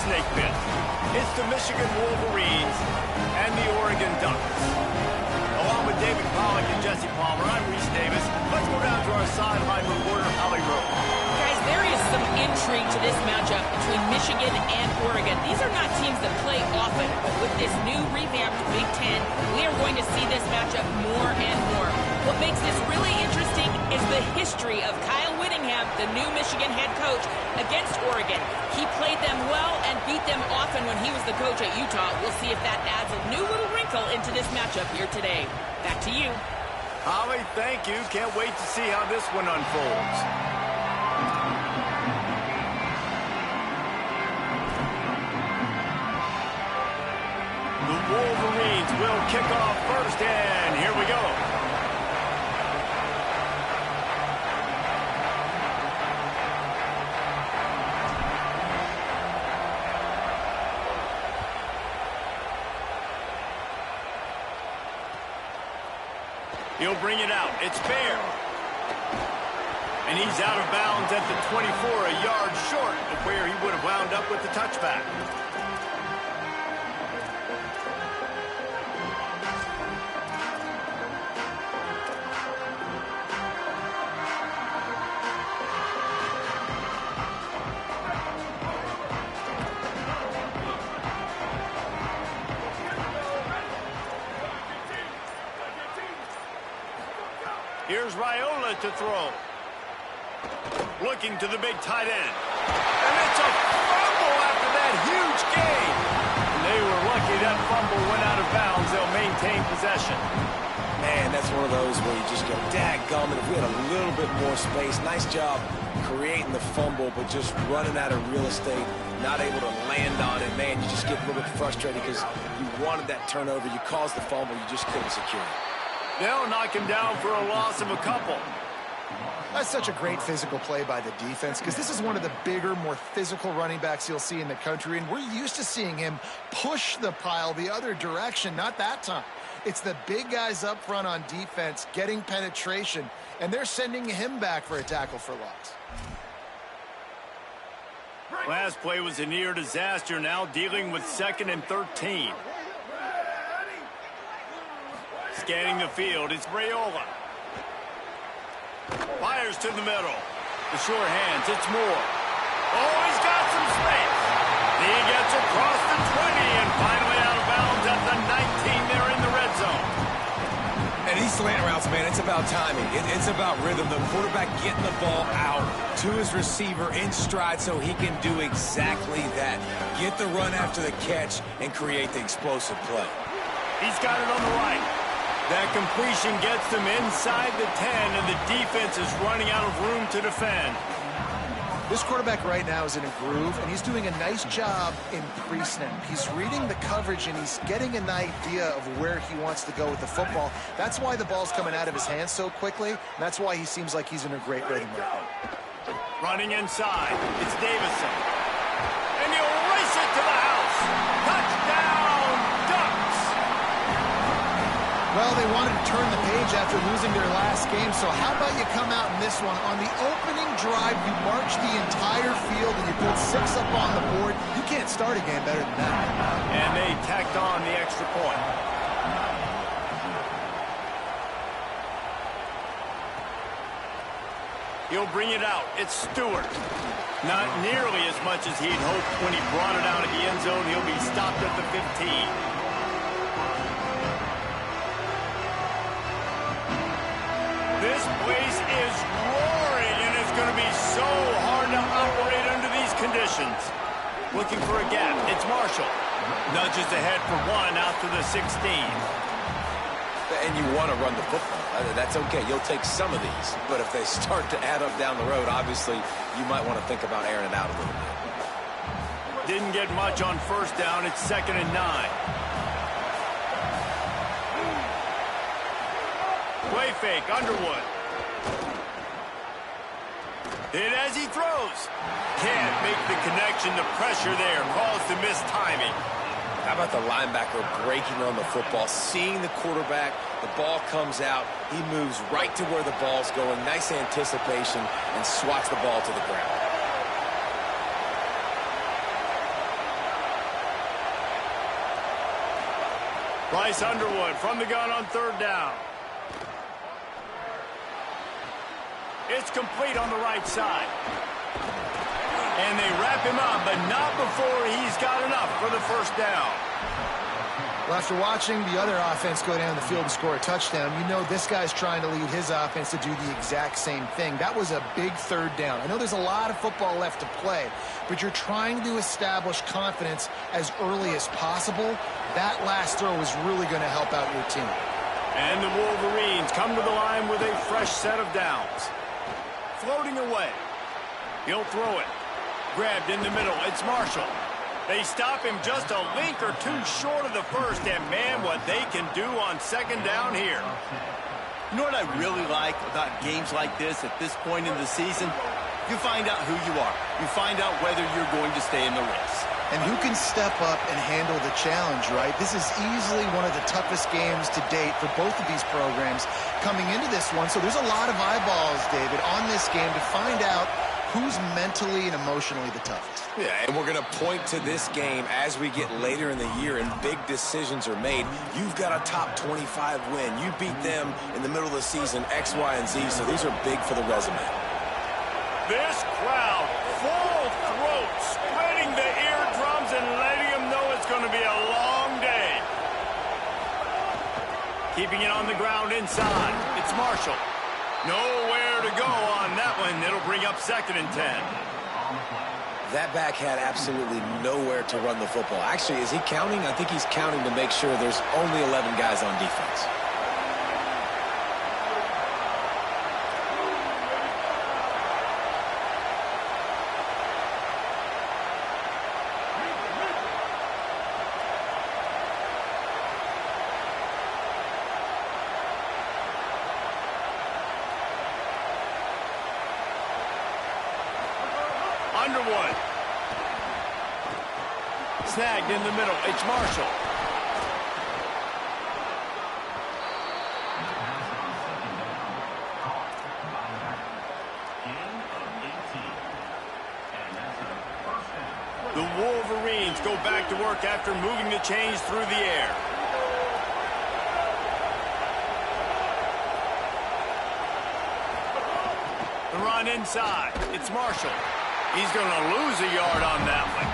snake pit. It's the Michigan Wolverines and the Oregon Ducks. Along with David Pollack and Jesse Palmer, I'm Reese Davis. Let's go down to our sideline reporter, Holly Rowe. Guys, there is some intrigue to this matchup between Michigan and Oregon. These are not teams that play often, but with this new revamped Big Ten, we are going to see this matchup more and more. What makes this really interesting is the history of Kyle Whittingham, the new Michigan head coach, against Oregon. He played them well and beat them often when he was the coach at Utah. We'll see if that adds a new little wrinkle into this matchup here today. Back to you. Holly, thank you. Can't wait to see how this one unfolds. The Wolverines will kick off first, and here we go. He'll bring it out. It's fair. And he's out of bounds at the 24, a yard short of where he would have wound up with the touchback. Here's Raiola to throw. Looking to the big tight end. And it's a fumble after that huge gain. And they were lucky that fumble went out of bounds. They'll maintain possession. Man, that's one of those where you just go, dadgummit, if we had a little bit more space. Nice job creating the fumble, but just running out of real estate, not able to land on it. Man, you just get a little bit frustrated because you wanted that turnover. You caused the fumble. You just couldn't secure it. They'll knock him down for a loss of a couple. That's such a great physical play by the defense because this is one of the bigger, more physical running backs you'll see in the country, and we're used to seeing him push the pile the other direction. Not that time. It's the big guys up front on defense getting penetration, and they're sending him back for a tackle for loss. Last play was a near disaster, now dealing with 2nd and 13. Scanning the field, it's Raiola. Fires to the middle. The sure hands, it's Moore. Oh, he's got some space. He gets across the 20 and finally out of bounds at the 19 there in the red zone. And these slant routes, man, it's about timing. It's about rhythm. The quarterback getting the ball out to his receiver in stride so he can do exactly that. Get the run after the catch and create the explosive play. He's got it on the right. That completion gets them inside the 10, and the defense is running out of room to defend. This quarterback right now is in a groove, and he's doing a nice job in pre-snap. He's reading the coverage, and he's getting an idea of where he wants to go with the football. That's why the ball's coming out of his hands so quickly, and that's why he seems like he's in a great rhythm right now. Running inside, it's Davison. And he'll race it to the house. Touchdown, Ducks! Well, they wanted to turn the page after losing their last game, so how about you come out in this one? On the opening drive, you march the entire field and you put 6 up on the board. You can't start a game better than that. And they tacked on the extra point. He'll bring it out. It's Stewart. Not nearly as much as he'd hoped when he brought it out of the end zone. He'll be stopped at the 15. This place is roaring, and it's going to be so hard to operate under these conditions. Looking for a gap. It's Marshall. Nudges ahead for 1 out to the 16. And you want to run the football. That's okay. You'll take some of these. But if they start to add up down the road, obviously, you might want to think about airing it out a little bit. Didn't get much on first down. It's 2nd and 9. Play fake, Underwood. Hit as he throws. Can't make the connection. The pressure there caused the missed timing. How about the linebacker breaking on the football, seeing the quarterback, the ball comes out, he moves right to where the ball's going, nice anticipation, and swats the ball to the ground. Bryce Underwood from the gun on third down. It's complete on the right side. And they wrap him up, but not before he's got enough for the first down. Well, after watching the other offense go down the field and score a touchdown, you know this guy's trying to lead his offense to do the exact same thing. That was a big third down. I know there's a lot of football left to play, but you're trying to establish confidence as early as possible. That last throw is really going to help out your team. And the Wolverines come to the line with a fresh set of downs. Floating away. He'll throw it. Grabbed in the middle. It's Marshall. They stop him just a link or two short of the first, and man, what they can do on second down here. You know what I really like about games like this at this point in the season? You find out who you are. You find out whether you're going to stay in the race. And who can step up and handle the challenge, right? This is easily one of the toughest games to date for both of these programs coming into this one. So there's a lot of eyeballs, David, on this game to find out who's mentally and emotionally the toughest. Yeah, and we're going to point to this game as we get later in the year and big decisions are made. You've got a top 25 win. You beat them in the middle of the season, X, Y, and Z, so these are big for the resume. This crowd, full throat, spreading the eardrums and letting them know it's going to be a long day. Keeping it on the ground inside. It's Marshall. Nowhere to go on that one. It'll bring up 2nd and 10. That back had absolutely nowhere to run the football. Actually, is he counting? I think he's counting to make sure there's only 11 guys on defense. Underwood. Snagged in the middle. It's Marshall. The Wolverines go back to work after moving the chains through the air. The run inside. It's Marshall. He's going to lose a yard on that one.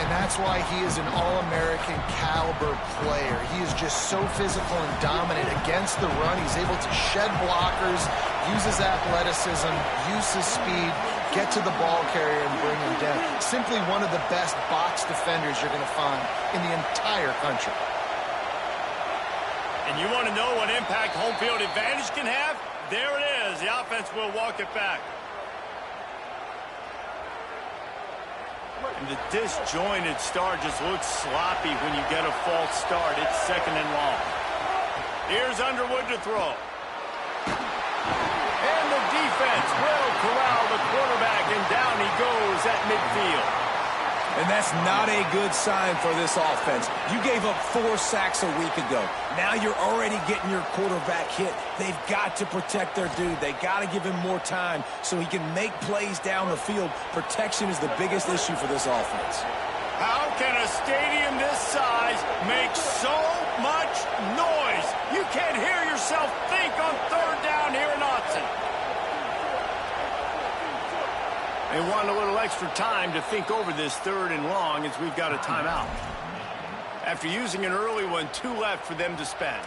And that's why he is an All-American caliber player. He is just so physical and dominant against the run. He's able to shed blockers, use his athleticism, use his speed, get to the ball carrier and bring him down. Simply one of the best box defenders you're going to find in the entire country. And you want to know what impact home field advantage can have? There it is. The offense will walk it back. And the disjointed start just looks sloppy when you get a false start. It's 2nd and long. Here's Underwood to throw. And the defense will corral the quarterback, and down he goes at midfield. And that's not a good sign for this offense. You gave up 4 sacks a week ago. Now you're already getting your quarterback hit. They've got to protect their dude. They got to give him more time so he can make plays down the field. Protection is the biggest issue for this offense. How can a stadium this size make so much noise? You can't hear yourself think on third down here in Austin. They want a little extra time to think over this 3rd and long as we've got a timeout. After using an early one, 2 left for them to spend.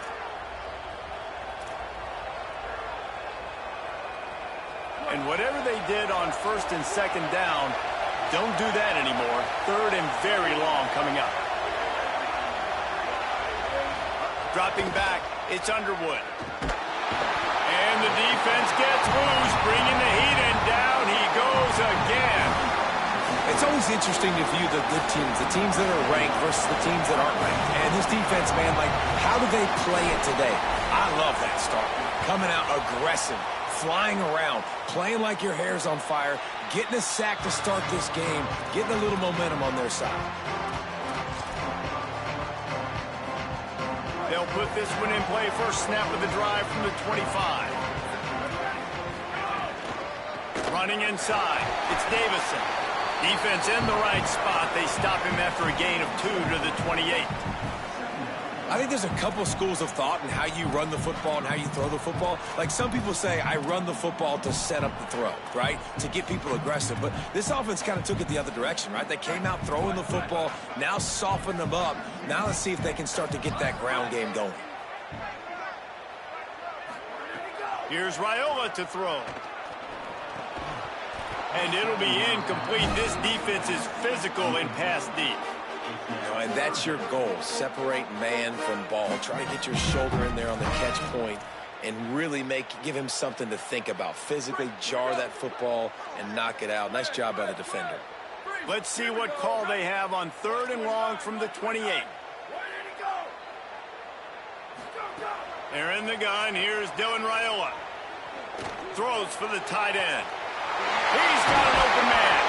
And whatever they did on 1st and 2nd down, don't do that anymore. 3rd and very long coming up. Dropping back, it's Underwood. And the defense gets loose, bringing the heat, and down he goes again. It's always interesting to view the good teams, the teams that are ranked versus the teams that aren't ranked. And this defense, man, like, how do they play it today? I love that start. Coming out aggressive, flying around, playing like your hair's on fire, getting a sack to start this game, getting a little momentum on their side. They'll put this one in play. First snap of the drive from the 25. Running inside. It's Davison. Defense in the right spot. They stop him after a gain of 2 to the 28. I think there's a couple schools of thought in how you run the football and how you throw the football. Like some people say, I run the football to set up the throw, right? To get people aggressive. But this offense kind of took it the other direction, right? They came out throwing the football, now softened them up. Now let's see if they can start to get that ground game going. Here's Raiola to throw. And it'll be incomplete. This defense is physical and pass deep. And that's your goal. Separate man from ball. Try to get your shoulder in there on the catch point and really give him something to think about. Physically jar that football and knock it out. Nice job by the defender. Let's see what call they have on 3rd and long from the 28. They're in the gun. Here's Dylan Raiola. Throws for the tight end. He's got an open man.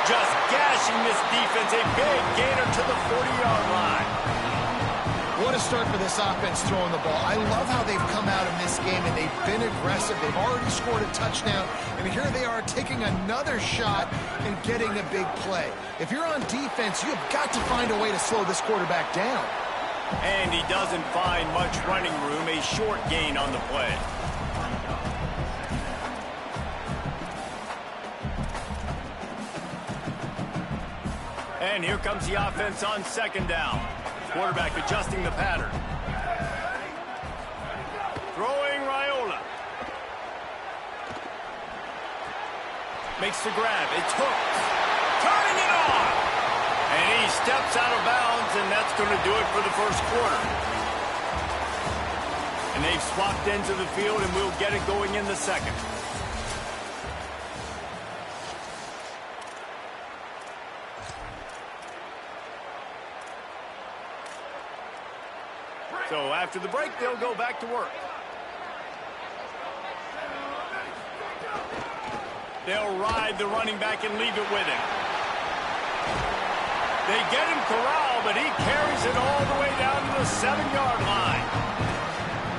Just gashing this defense. A big gainer to the 40-yard line. What a start for this offense throwing the ball. I love how they've come out in this game, and they've been aggressive. They've already scored a touchdown, and here they are taking another shot and getting a big play. If you're on defense, you've got to find a way to slow this quarterback down. And he doesn't find much running room. A short gain on the play. And here comes the offense on 2nd down. Quarterback adjusting the pattern. Throwing Raiola. Makes the grab. It's hooked. Turning it on. And he steps out of bounds, and that's going to do it for the first quarter. And they've swapped ends of the field, and we'll get it going in the second. So after the break, they'll go back to work. They'll ride the running back and leave it with him. They get him corralled, but he carries it all the way down to the 7-yard line.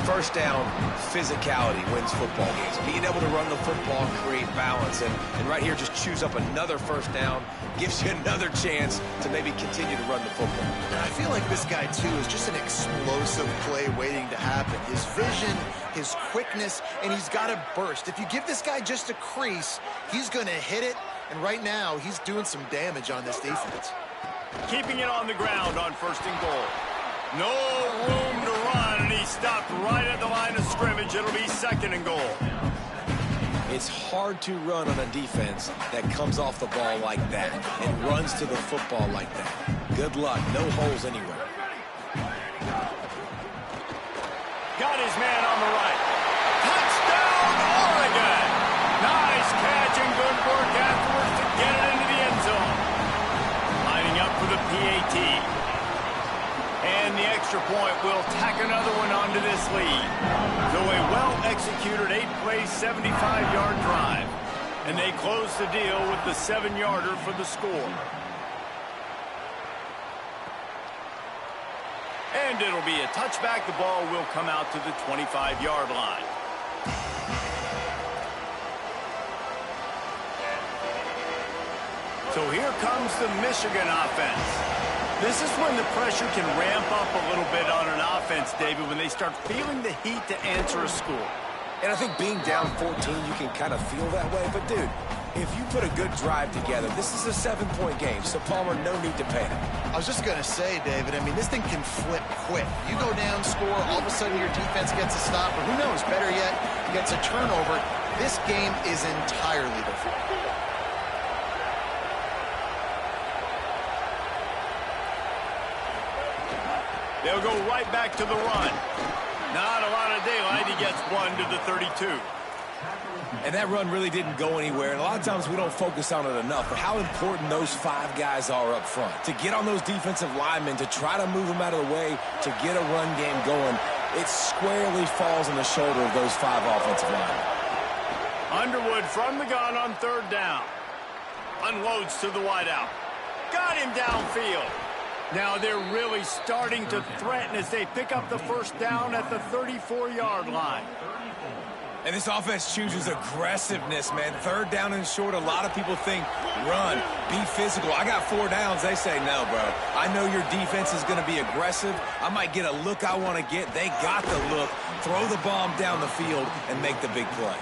First down, physicality wins football games. Being able to run the football, create balance, and right here just choose up another first down, gives you another chance to maybe continue to run the football. I feel like this guy, too, is just an explosive play waiting to happen. His vision, his quickness, and he's got a burst. If you give this guy just a crease, he's going to hit it, and right now he's doing some damage on this defense. Keeping it on the ground on 1st and goal. No room to run, and he stopped right at the line of scrimmage. It'll be 2nd and goal. It's hard to run on a defense that comes off the ball like that and runs to the football like that. Good luck. No holes anywhere. Got his man on the right. Touchdown, Oregon! Nice catch and good work afterwards to get it into the end zone. Lining up for the PAT. And the extra point will tack another one onto this lead. So a well-executed 8-play, 75-yard drive. And they close the deal with the 7-yarder for the score. And it'll be a touchback. The ball will come out to the 25-yard line. So here comes the Michigan offense. This is when the pressure can ramp up a little bit on an offense, David, when they start feeling the heat to answer a score. And I think being down 14, you can kind of feel that way. But, dude, if you put a good drive together, this is a 7-point game. So, Palmer, no need to panic. I was just going to say, David, I mean, this thing can flip quick. You go down, score, all of a sudden your defense gets a stop, or who knows, better yet, gets a turnover. This game is entirely different. They'll go right back to the run. Not a lot of daylight. He gets one to the 32. And that run really didn't go anywhere. And a lot of times we don't focus on it enough. But how important those 5 guys are up front. To get on those defensive linemen, to try to move them out of the way, to get a run game going, it squarely falls on the shoulder of those 5 offensive linemen. Underwood from the gun on 3rd down. Unloads to the wideout. Got him downfield. Now they're really starting to threaten as they pick up the first down at the 34-yard line. And this offense chooses aggressiveness, man. Third down and short, a lot of people think run, be physical. I got 4 downs. They say no, bro. I know your defense is going to be aggressive. I might get a look I want to get. They got the look. Throw the bomb down the field and make the big play.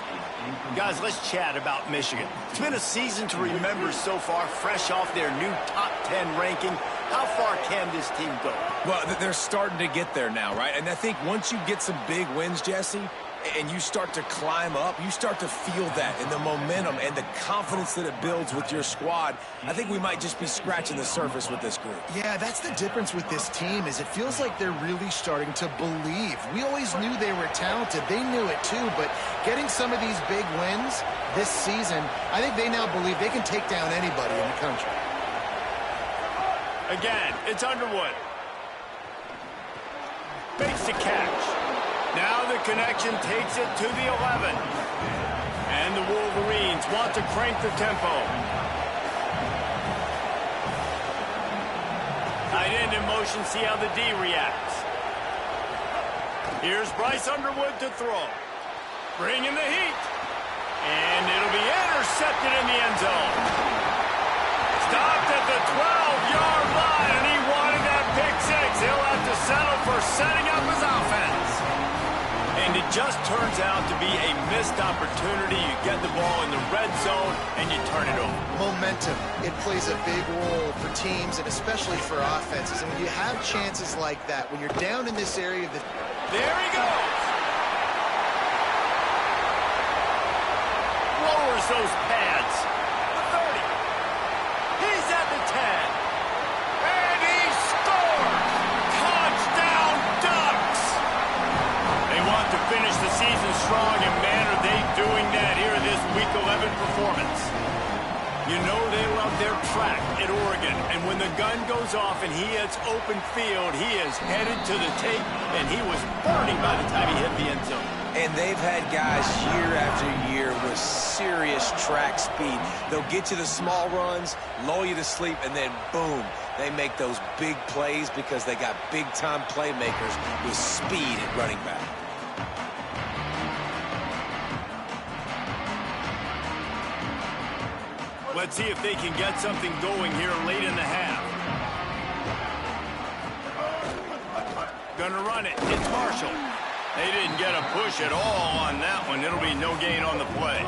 Guys, let's chat about Michigan. It's been a season to remember so far, fresh off their new top 10 ranking. How far can this team go? Well, they're starting to get there now, right? And I think once you get some big wins, Jesse, and you start to climb up, you start to feel that and the momentum and the confidence that it builds with your squad. I think we might just be scratching the surface with this group. Yeah, that's the difference with this team is it feels like they're really starting to believe. We always knew they were talented. They knew it too, but getting some of these big wins this season, I think they now believe they can take down anybody in the country. Again, it's Underwood. Makes the catch. Now the connection takes it to the 11. And the Wolverines want to crank the tempo. Tight end in motion, see how the D reacts. Here's Bryce Underwood to throw. Bringing the heat. And it'll be intercepted in the end zone. Stopped at the 12-yard line, and he wanted that pick six. He'll have to settle for setting up his offense. And it just turns out to be a missed opportunity. You get the ball in the red zone, and you turn it over. Momentum. It plays a big role for teams and especially for offenses. And when you have chances like that, when you're down in this area of the... There he goes. Lowers those pads. The 30. He's at the 10. And he scores! Touchdown Ducks! They want to finish the season strong, and man, are they doing that here in this Week 11 performance. You know they love their track at Oregon, and when the gun goes off and he hits open field, he is headed to the tape, and he was burning by the time he hit the end zone. And they've had guys year after year with serious track speed. They'll get you the small runs, lull you to sleep, and then boom, they make those big plays because they got big-time playmakers with speed at running back. Let's see if they can get something going here late in the half. Gonna run it. It's Marshall. They didn't get a push at all on that one. It'll be no gain on the play.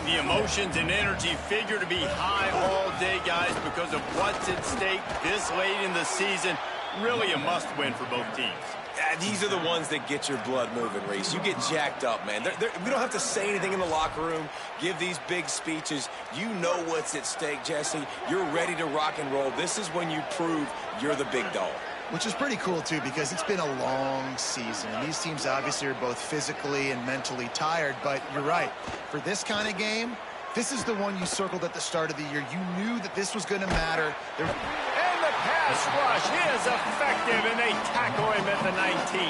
The emotions and energy figure to be high all day, guys, because of what's at stake this late in the season. Really a must-win for both teams. These are the ones that get your blood moving, Reese. You get jacked up, man. We don't have to say anything in the locker room, give these big speeches. You know what's at stake, Jesse. You're ready to rock and roll. This is when you prove you're the big dog. Which is pretty cool, too, because it's been a long season. And these teams obviously are both physically and mentally tired. But you're right. For this kind of game, this is the one you circled at the start of the year. You knew that this was going to matter. And the pass rush is effective, and they tackle him at the 19.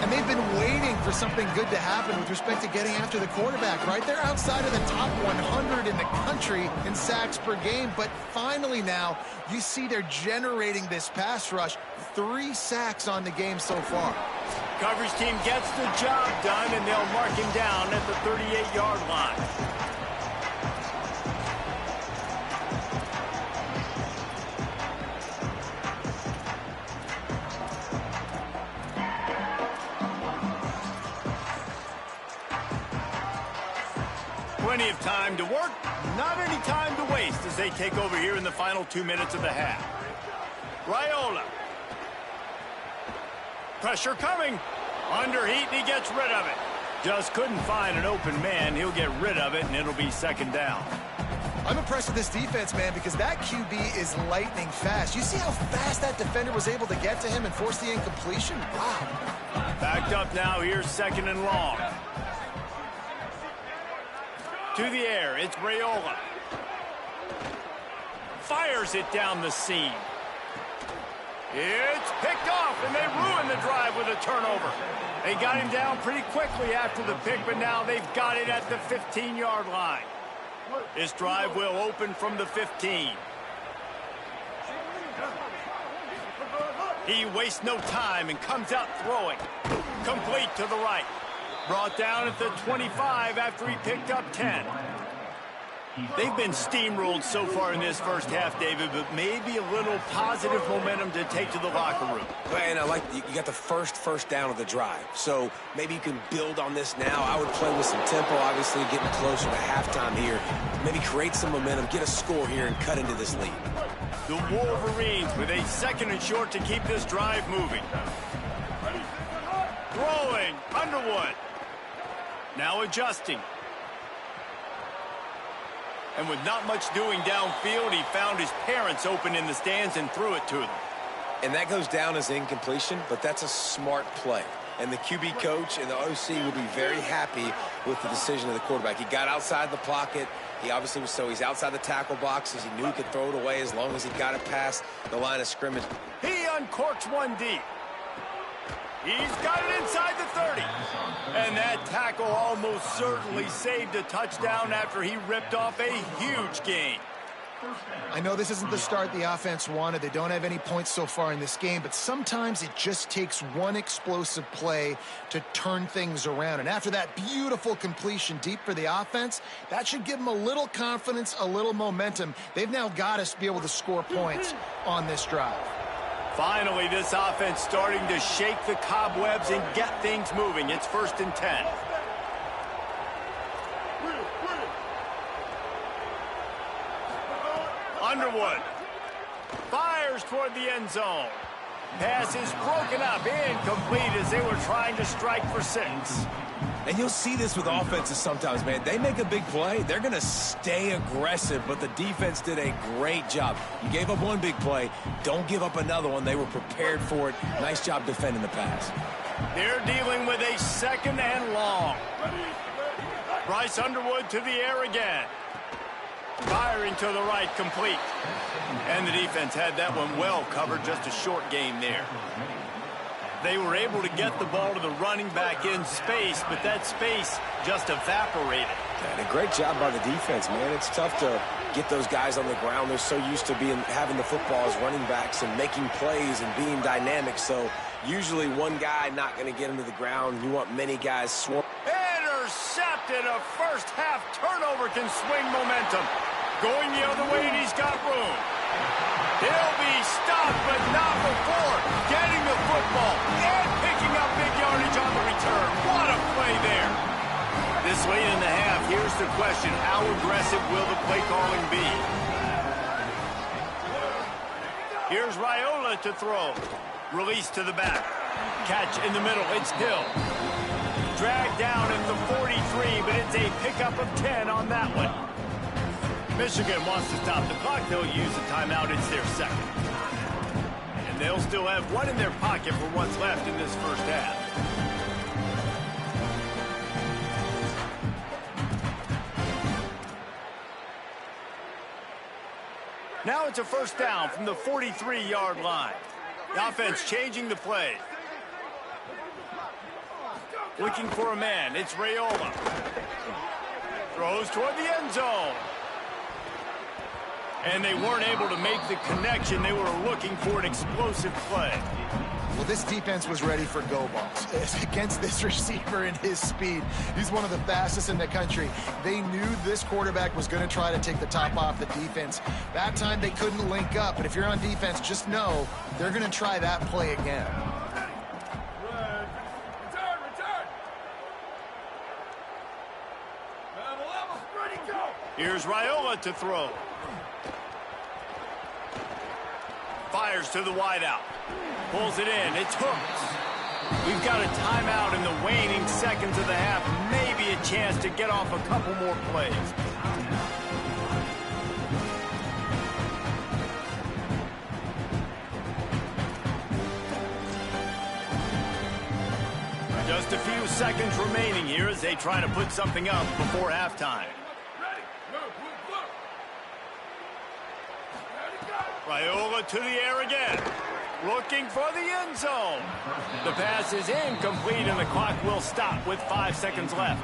And they've been waiting for something good to happen with respect to getting after the quarterback, right? They're outside of the top 100 in the country in sacks per game, but finally now you see they're generating this pass rush. 3 sacks on the game so far. Coverage team gets the job done, and they'll mark him down at the 38-yard line. Plenty of time to work, not any time to waste as they take over here in the final 2 minutes of the half. Raiola. Pressure coming. Under heat, and he gets rid of it. Just couldn't find an open man. He'll get rid of it, and it'll be second down. I'm impressed with this defense, man, because that QB is lightning fast. You see how fast that defender was able to get to him and force the incompletion? Wow. Backed up now. Here's second and long. To the air, it's Raiola. Fires it down the seam. It's picked off, and they ruin the drive with a turnover. They got him down pretty quickly after the pick, but now they've got it at the 15-yard line. This drive will open from the 15. He wastes no time and comes out throwing. Complete to the right. Brought down at the 25 after he picked up 10. They've been steamrolled so far in this first half, David, but maybe a little positive momentum to take to the locker room. And I like you got the first down of the drive, so maybe you can build on this now. I would play with some tempo, obviously getting closer to halftime here. Maybe create some momentum, get a score here, and cut into this lead. The Wolverines with a 2nd and short to keep this drive moving. Throwing, Underwood. Now adjusting. And with not much doing downfield, he found his parents open in the stands and threw it to them. And that goes down as incompletion, but that's a smart play. And the QB coach and the OC will be very happy with the decision of the quarterback. He got outside the pocket. He obviously was he's outside the tackle boxes. He knew he could throw it away as long as he got it past the line of scrimmage. He uncorks one deep. He's got it inside the 30. And that tackle almost certainly saved a touchdown after he ripped off a huge gain. I know this isn't the start the offense wanted. They don't have any points so far in this game, but sometimes it just takes one explosive play to turn things around. And after that beautiful completion deep for the offense, that should give them a little confidence, a little momentum. They've now got to be able to score points on this drive. Finally, this offense starting to shake the cobwebs and get things moving. It's 1st and 10. Underwood fires toward the end zone. Pass is broken up, incomplete as they were trying to strike for 6. And you'll see this with offenses sometimes, man. They make a big play, they're going to stay aggressive, but the defense did a great job. You gave up one big play, don't give up another one. They were prepared for it. Nice job defending the pass. They're dealing with a 2nd and long. Bryce Underwood to the air again. Firing to the right, complete. And the defense had that one well covered, just a short gain there. They were able to get the ball to the running back in space, but that space just evaporated. And a great job by the defense, man. It's tough to get those guys on the ground. They're so used to having the football as running backs and making plays and being dynamic. So usually one guy not going to get into the ground. You want many guys swarm. Intercepted. A first half turnover can swing momentum. Going the other way, and he's got room. He'll be stopped, but not before getting the football and picking up big yardage on the return. What a play there. This late in the half, here's the question. How aggressive will the play calling be? Here's Raiola to throw. Release to the back. Catch in the middle. It's Hill. Dragged down at the 43, but it's a pickup of 10 on that one. Michigan wants to stop the clock. They'll use a timeout. It's their 2nd. And they'll still have one in their pocket for what's left in this first half. Now it's a 1st down from the 43-yard line. The offense changing the play. Looking for a man. It's Raiola. Throws toward the end zone. And they weren't able to make the connection. They were looking for an explosive play. Well, this defense was ready for go balls against this receiver and his speed. He's one of the fastest in the country. They knew this quarterback was going to try to take the top off the defense. That time they couldn't link up, but if you're on defense, just know they're going to try that play again. Here's Raiola to throw. Fires to the wideout. Pulls it in. It's hooked. We've got a timeout in the waning seconds of the half. Maybe a chance to get off a couple more plays. Just a few seconds remaining here as they try to put something up before halftime. Raiola to the air again. Looking for the end zone. The pass is incomplete, and the clock will stop with 5 seconds left.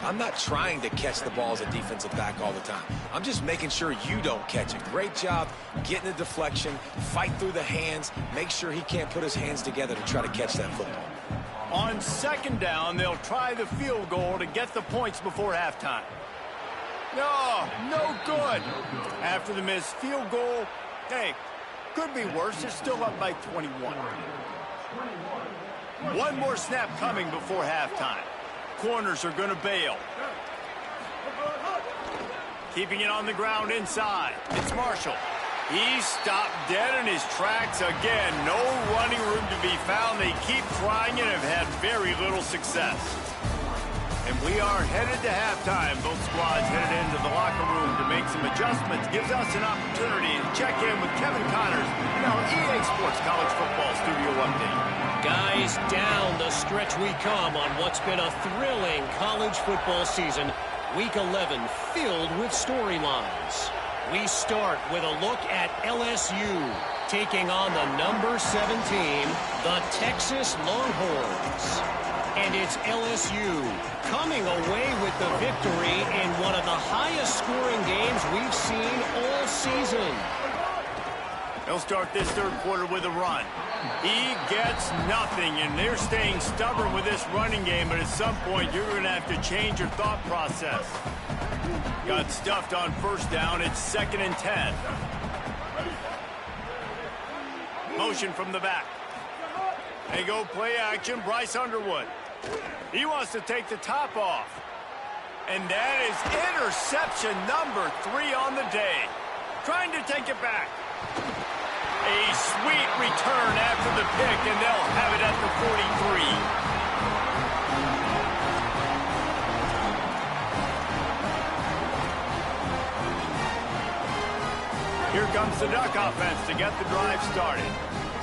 I'm not trying to catch the ball as a defensive back all the time. I'm just making sure you don't catch it. Great job getting the deflection, fight through the hands, make sure he can't put his hands together to try to catch that football. On second down, they'll try the field goal to get the points before halftime. No good. After the missed field goal, hey, could be worse. They're still up by 21. One more snap coming before halftime. Corners are going to bail. Keeping it on the ground inside. It's Marshall. He stopped dead in his tracks again. No running room to be found. They keep trying and have had very little success. And we are headed to halftime. Both squads headed into the locker room to make some adjustments. Gives us an opportunity to check in with Kevin Connors in our EA Sports College Football Studio Update. Guys, down the stretch we come on what's been a thrilling college football season. Week 11 filled with storylines. We start with a look at LSU taking on the number 7 team, the Texas Longhorns. And it's LSU coming away with the victory in one of the highest scoring games we've seen all season. They'll start this third quarter with a run. He gets nothing, and they're staying stubborn with this running game, but at some point you're going to have to change your thought process. Got stuffed on first down. It's 2nd and 10. Motion from the back. They go play action. Bryce Underwood. He wants to take the top off. And that is interception number 3 on the day. Trying to take it back. A sweet return after the pick, and they'll have it at the 43. Here comes the Duck offense to get the drive started.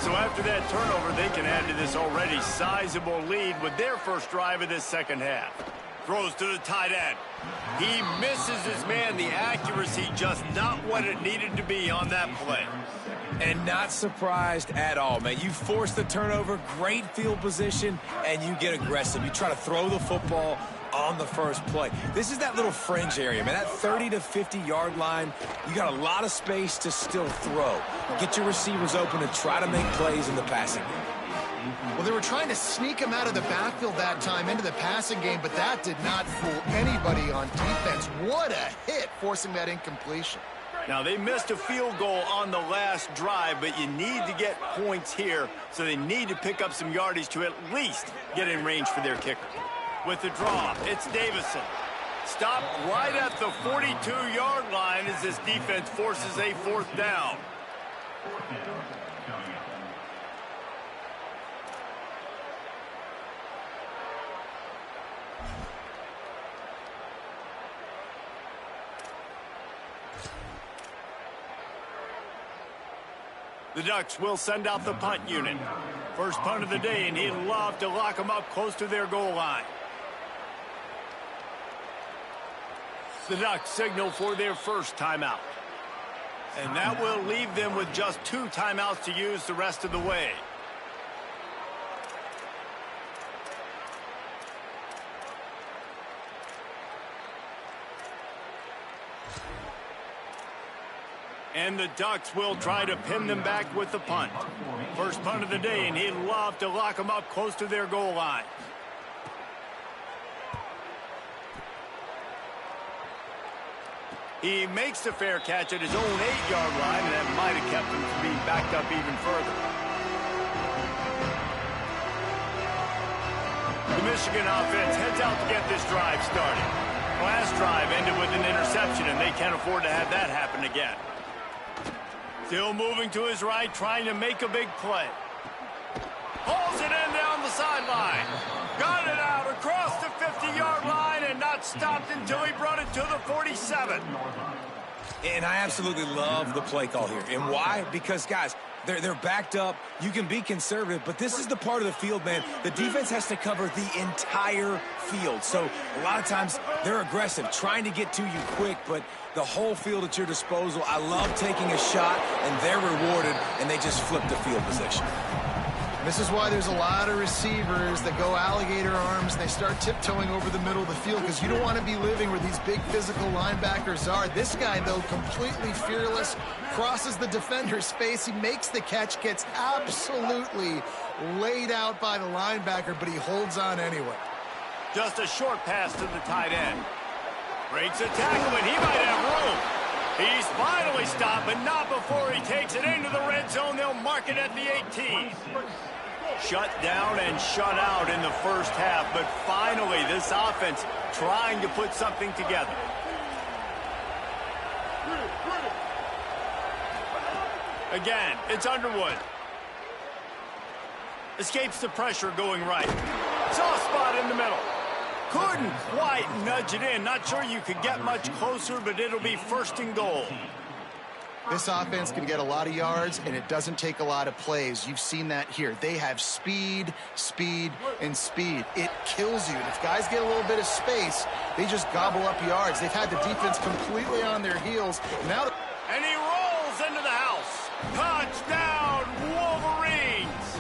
So after that turnover, they can add to this already sizable lead with their first drive of this second half. Throws to the tight end. He misses his man. The accuracy just not what it needed to be on that play. And not surprised at all, man. You force the turnover, great field position, and you get aggressive. You try to throw the football on the first play. This is that little fringe area, man. That 30 to 50-yard line, you got a lot of space to still throw. Get your receivers open and try to make plays in the passing game. Well, they were trying to sneak him out of the backfield that time into the passing game, but that did not fool anybody on defense. What a hit, forcing that incompletion. Now, they missed a field goal on the last drive, but you need to get points here, so they need to pick up some yardage to at least get in range for their kicker. With the draw, it's Davison. Stopped right at the 42-yard line as this defense forces a 4th down. The Ducks will send out the punt unit. First punt of the day, and he'd love to lock them up close to their goal line. The Ducks signal for their first timeout. And that will leave them with just 2 timeouts to use the rest of the way. And the Ducks will try to pin them back with the punt. First punt of the day, and he'd love to lock them up close to their goal line. He makes the fair catch at his own 8-yard line, and that might have kept him from being backed up even further. The Michigan offense heads out to get this drive started. Last drive ended with an interception, and they can't afford to have that happen again. Still moving to his right, trying to make a big play. Hauls it in down the sideline. Got it out across the 50-yard line and not stopped until he brought it to the 47. And I absolutely love the play call here. And why? Because, guys, they're backed up. You can be conservative, but this is the part of the field, man. The defense has to cover the entire field. So a lot of times they're aggressive, trying to get to you quick, but the whole field at your disposal. I love taking a shot, and they're rewarded, and they just flip the field position. This is why there's a lot of receivers that go alligator arms and they start tiptoeing over the middle of the field because you don't want to be living where these big physical linebackers are. This guy, though, completely fearless, crosses the defender's face. He makes the catch, gets absolutely laid out by the linebacker, but he holds on anyway. Just a short pass to the tight end. Breaks a tackle, and he might have room. He's finally stopped, but not before he takes it into the red zone. They'll mark it at the 18. Shut down and shut out in the first half, but finally this offense trying to put something together. Again, it's Underwood. Escapes the pressure going right. Soft spot in the middle. Couldn't quite nudge it in. Not sure you could get much closer, but it'll be first and goal. This offense can get a lot of yards, and it doesn't take a lot of plays. You've seen that here. They have speed, speed, and speed. It kills you. And if guys get a little bit of space, they just gobble up yards. They've had the defense completely on their heels. Now, and he rolls into the house. Touchdown, Wolverines!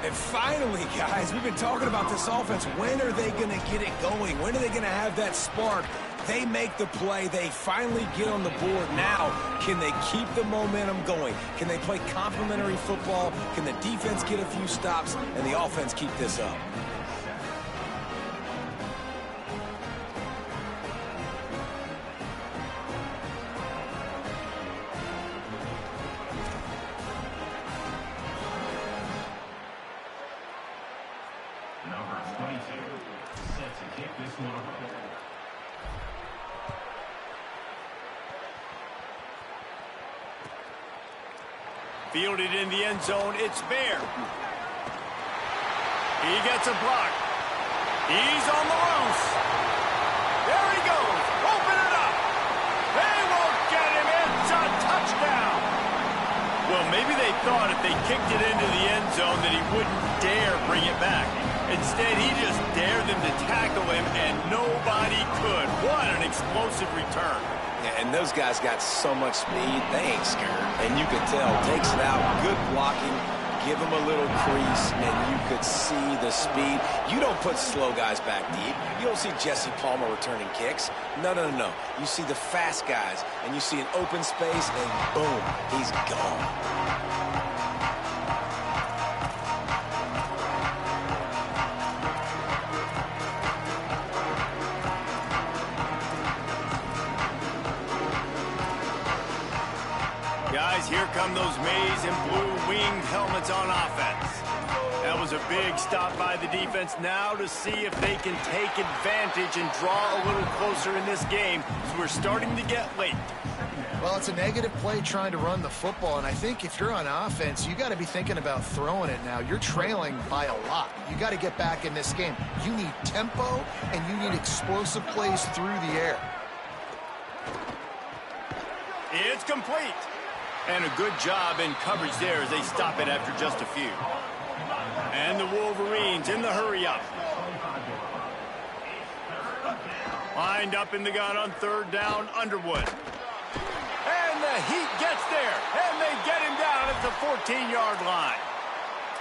And finally, guys, we've been talking about this offense. When are they going to get it going? When are they going to have that spark? They make the play. They finally get on the board. Now, can they keep the momentum going? Can they play complementary football? Can the defense get a few stops and the offense keep this up? Number 22, set to kick this one away. Fielded in the end zone, it's Bear. He gets a block. He's on the loose. There he goes. Open it up. They won't get him. It's a touchdown. Well, maybe they thought if they kicked it into the end zone that he wouldn't dare bring it back. Instead, he just dared them to tackle him, and nobody could. What an explosive return. Yeah, and those guys got so much speed, they ain't scared. And you could tell, takes it out, good blocking, give him a little crease, and you could see the speed. You don't put slow guys back deep. You don't see Jesse Palmer returning kicks. No, no, no, no. You see the fast guys, and you see an open space, and boom, he's gone. Guys, here come those maize and blue winged helmets on offense. That was a big stop by the defense. Now to see if they can take advantage and draw a little closer in this game, as we're starting to get late. well, it's a negative play trying to run the football, and I think if you're on offense, you got to be thinking about throwing it now. You're trailing by a lot. You got to get back in this game. You need tempo, and you need explosive plays through the air. It's complete. And a good job in coverage there as they stop it after just a few. And the Wolverines in the hurry-up. Lined up in the gun on third down, Underwood. And the Heat gets there, and they get him down at the 14-yard line.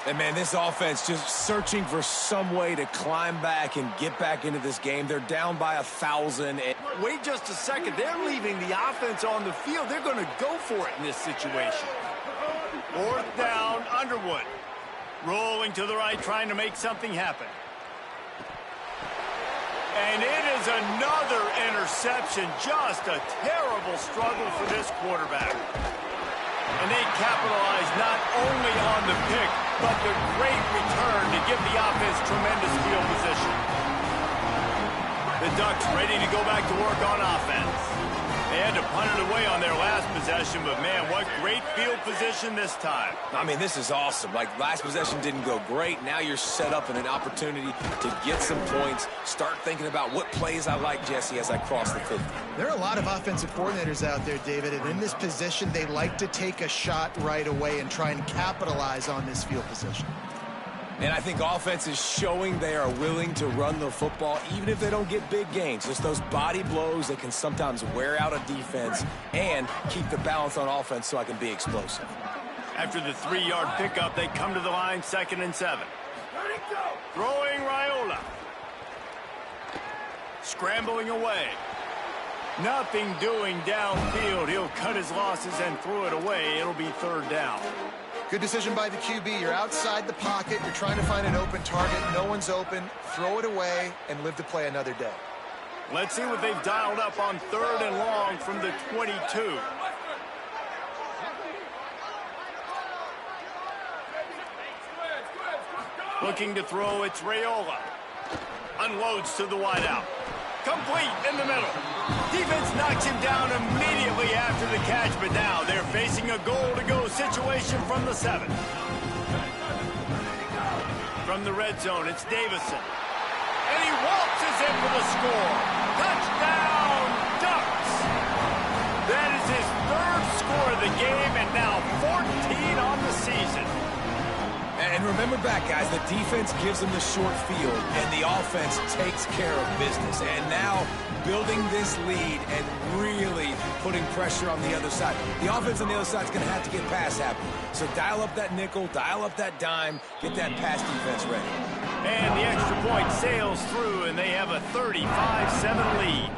And, man, this offense just searching for some way to climb back and get back into this game. They're down by 1,000. Wait just a second. They're leaving the offense on the field. They're going to go for it in this situation. Fourth down, Underwood. Rolling to the right, trying to make something happen. And it is another interception. Just a terrible struggle for this quarterback. And they capitalize not only on the pick, but the great return to give the offense tremendous field position. The Ducks ready to go back to work on offense. They had to punt it away on their last possession, but, man, what great field position this time. I mean, this is awesome. Like, last possession didn't go great. Now you're set up in an opportunity to get some points. Start thinking about what plays I like, Jesse, as I cross the 50. There are a lot of offensive coordinators out there, David, and in this position, they like to take a shot right away and try and capitalize on this field position. And I think offense is showing they are willing to run the football, even if they don't get big gains. Just those body blows that can sometimes wear out a defense and keep the balance on offense so I can be explosive. After the 3-yard pickup, they come to the line, 2nd and 7. Throwing Raiola. Scrambling away. Nothing doing downfield. He'll cut his losses and throw it away. It'll be 3rd down. Good decision by the QB. You're outside the pocket. You're trying to find an open target. No one's open. Throw it away and live to play another day. Let's see what they've dialed up on 3rd and long from the 22. Looking to throw, it's Raiola. Unloads to the wideout. Complete in the middle. Defense knocks him down immediately after the catch, but now they're facing a goal-to-go situation from the 7. From the red zone, it's Davison. And he waltzes in for the score. Touchdown, Ducks! That is his 3rd score of the game, and now 14 on the season. And remember back, guys, the defense gives them the short field, and the offense takes care of business. And now building this lead and really putting pressure on the other side. The offense on the other side is going to have to get pass happy. So dial up that nickel, dial up that dime, get that pass defense ready. And the extra point sails through, and they have a 35-7 lead.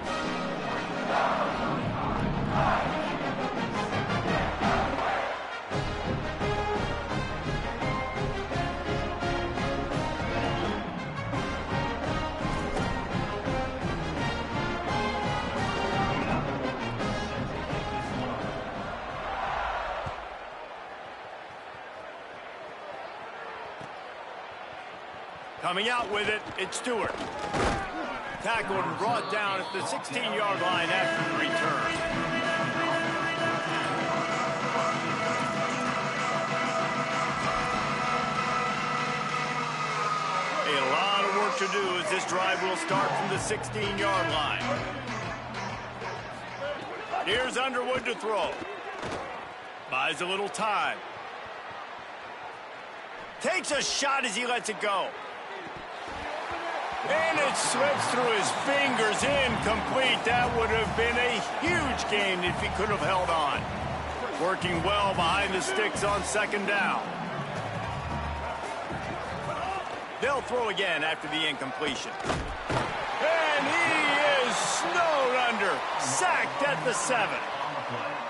Coming out with it, it's Stewart. Tackled and brought down at the 16-yard line after the return. A lot of work to do as this drive will start from the 16-yard line. Here's Underwood to throw. Buys a little time. Takes a shot as he lets it go. And it slips through his fingers, incomplete. That would have been a huge gain if he could have held on. Working well behind the sticks on 2nd down. They'll throw again after the incompletion. And he is snowed under, sacked at the 7.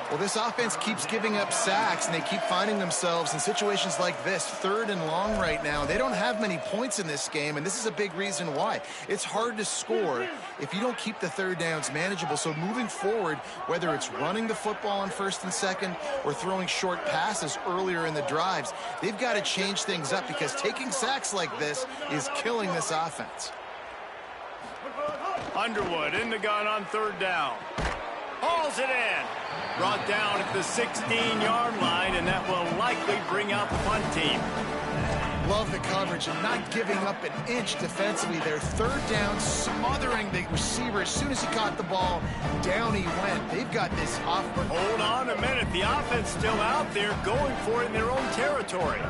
Well, this offense keeps giving up sacks, and they keep finding themselves in situations like this, 3rd and long right now. They don't have many points in this game, and this is a big reason why. It's hard to score if you don't keep the 3rd downs manageable. So moving forward, whether it's running the football on 1st and 2nd or throwing short passes earlier in the drives, they've got to change things up because taking sacks like this is killing this offense. Underwood in the gun on 3rd down. Hauls it in. Brought down at the 16-yard line, and that will likely bring out the punt team. Love the coverage and not giving up an inch defensively. They're 3rd down, smothering the receiver. As soon as he caught the ball, down he went. They've got this off. Hold on a minute. The offense still out there going for it in their own territory.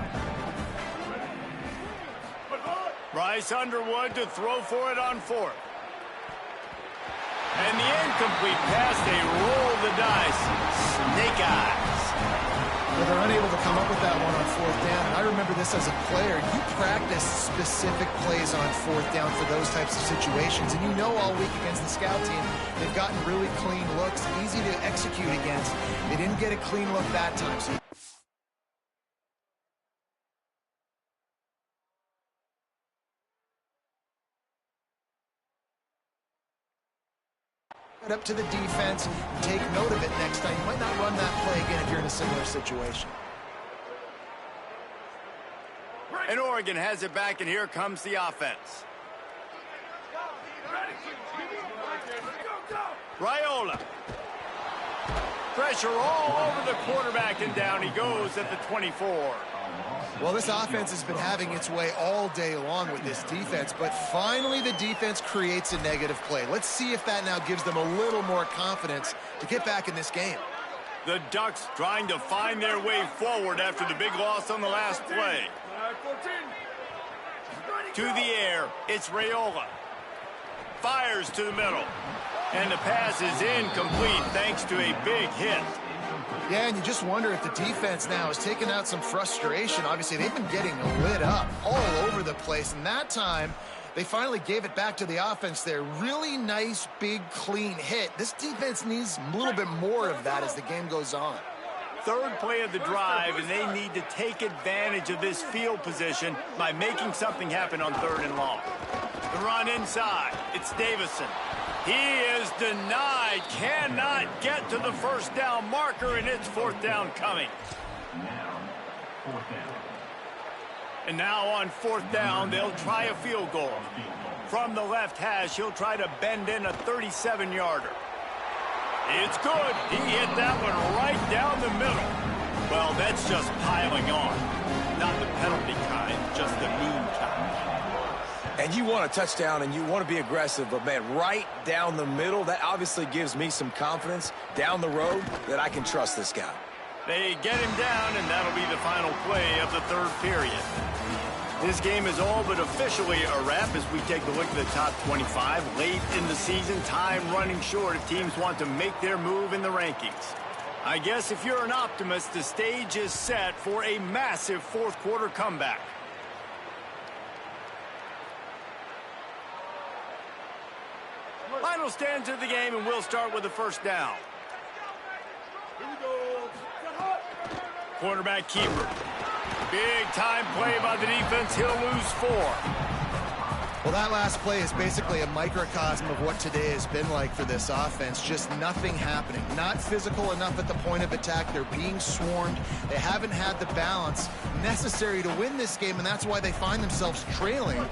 Bryce Underwood to throw for it on 4th. And the incomplete pass, they roll the dice. Snake eyes. Well, they're unable to come up with that one on 4th down. And I remember this as a player. You practice specific plays on 4th down for those types of situations. And you know all week against the scout team, they've gotten really clean looks, easy to execute against. They didn't get a clean look that time. So up to the defense and take note of it next time. You might not run that play again if you're in a similar situation. And Oregon has it back, and here comes the offense. Raiola. Pressure all over the quarterback, and down he goes at the 24. Well, this offense has been having its way all day long with this defense, but finally the defense creates a negative play. Let's see if that now gives them a little more confidence to get back in this game. The Ducks trying to find their way forward after the big loss on the last play. To the air, it's Raiola. Fires to the middle. And the pass is incomplete thanks to a big hit. Yeah, and you just wonder if the defense now is taking out some frustration. Obviously, they've been getting lit up all over the place, and that time they finally gave it back to the offense there. Really nice, big, clean hit. This defense needs a little bit more of that as the game goes on. Third play of the drive, and they need to take advantage of this field position by making something happen on 3rd and long. The run inside. It's Davison. He is denied. Cannot get to the first down marker, and it's 4th down coming. Now, 4th down. And now on 4th down, they'll try a field goal. From the left hash, he'll try to bend in a 37-yarder. It's good. He hit that one right down the middle. Well, that's just piling on. Not the penalty kind, just the mean kind. And you want a touchdown and you want to be aggressive, but, man, right down the middle, that obviously gives me some confidence down the road that I can trust this guy. They get him down, and that'll be the final play of the 3rd period. This game is all but officially a wrap as we take a look at the top 25. Late in the season, time running short if teams want to make their move in the rankings. I guess if you're an optimist, the stage is set for a massive 4th quarter comeback. Final stanza of the game, and we'll start with the 1st down. Quarterback keeper. Big time play by the defense. He'll lose 4. Well, that last play is basically a microcosm of what today has been like for this offense. Just nothing happening. Not physical enough at the point of attack. They're being swarmed. They haven't had the balance necessary to win this game, and that's why they find themselves trailing late.